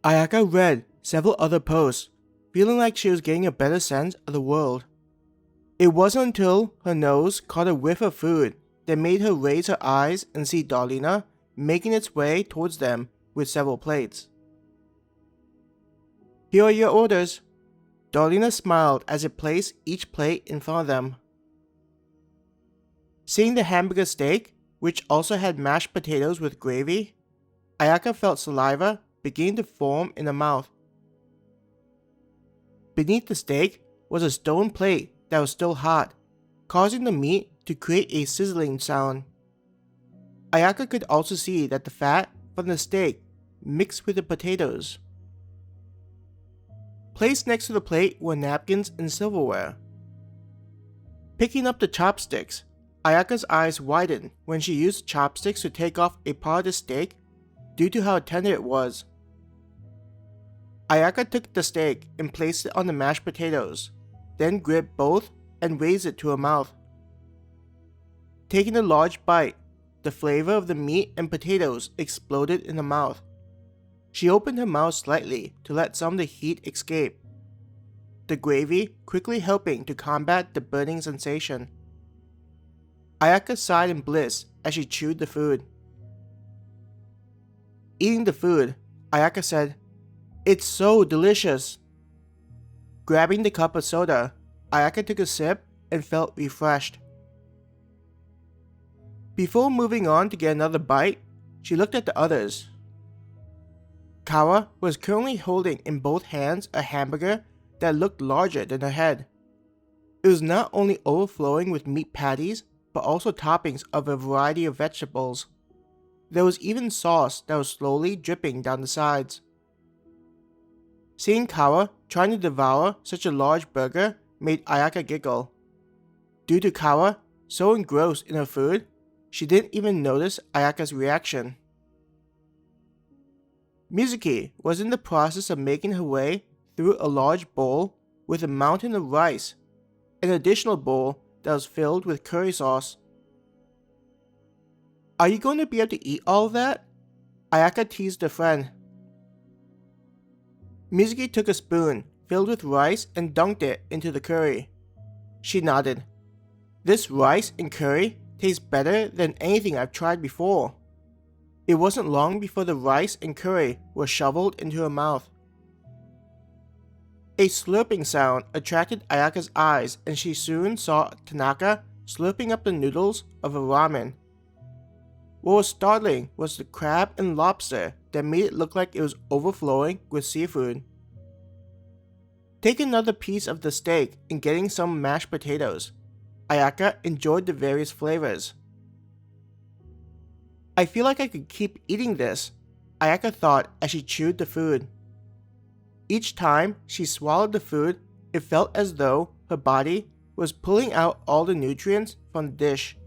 Ayaka read several other posts, feeling like she was getting a better sense of the world. It wasn't until her nose caught a whiff of food that made her raise her eyes and see Darlina making its way towards them with several plates. "Here are your orders." Darlina smiled as it placed each plate in front of them. Seeing the hamburger steak, which also had mashed potatoes with gravy, Ayaka felt saliva begin to form in her mouth. Beneath the steak was a stone plate that was still hot, causing the meat to create a sizzling sound. Ayaka could also see that the fat from the steak mixed with the potatoes. Placed next to the plate were napkins and silverware. Picking up the chopsticks, Ayaka's eyes widened when she used chopsticks to take off a part of the steak due to how tender it was. Ayaka took the steak and placed it on the mashed potatoes, then gripped both and raised it to her mouth. Taking a large bite, the flavor of the meat and potatoes exploded in her mouth. She opened her mouth slightly to let some of the heat escape, the gravy quickly helping to combat the burning sensation. Ayaka sighed in bliss as she chewed the food. Eating the food, Ayaka said, "It's so delicious." Grabbing the cup of soda, Ayaka took a sip and felt refreshed. Before moving on to get another bite, she looked at the others. Kawa was currently holding in both hands a hamburger that looked larger than her head. It was not only overflowing with meat patties, but also toppings of a variety of vegetables. There was even sauce that was slowly dripping down the sides. Seeing Kawa trying to devour such a large burger made Ayaka giggle. Due to Kawa so engrossed in her food, she didn't even notice Ayaka's reaction. Mizuki was in the process of making her way through a large bowl with a mountain of rice, an additional bowl that was filled with curry sauce. "Are you going to be able to eat all of that?" Ayaka teased her friend. Mizuki took a spoon filled with rice and dunked it into the curry. She nodded. "This rice and curry tastes better than anything I've tried before." It wasn't long before the rice and curry were shoveled into her mouth. A slurping sound attracted Ayaka's eyes, and she soon saw Tanaka slurping up the noodles of a ramen. What was startling was the crab and lobster that made it look like it was overflowing with seafood. Taking another piece of the steak and getting some mashed potatoes, Ayaka enjoyed the various flavors. "I feel like I could keep eating this," Ayaka thought as she chewed the food. Each time she swallowed the food, it felt as though her body was pulling out all the nutrients from the dish.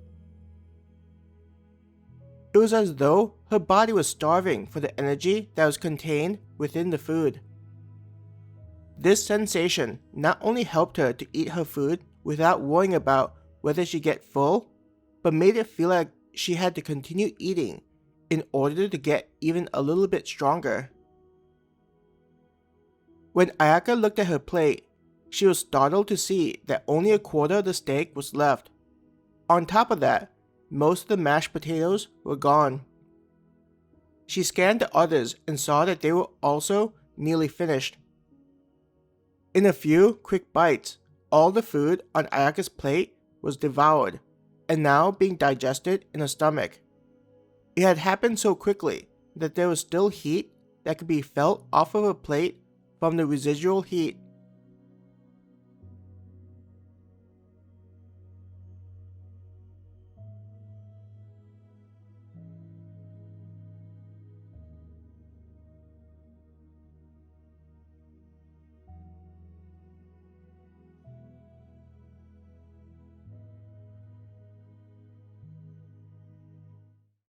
It was as though her body was starving for the energy that was contained within the food. This sensation not only helped her to eat her food without worrying about whether she'd get full, but made it feel like she had to continue eating in order to get even a little bit stronger. When Ayaka looked at her plate, she was startled to see that only a quarter of the steak was left. On top of that, most of the mashed potatoes were gone. She scanned the others and saw that they were also nearly finished. In a few quick bites, all the food on Ayaka's plate was devoured, and now being digested in her stomach. It had happened so quickly that there was still heat that could be felt off of her plate from the residual heat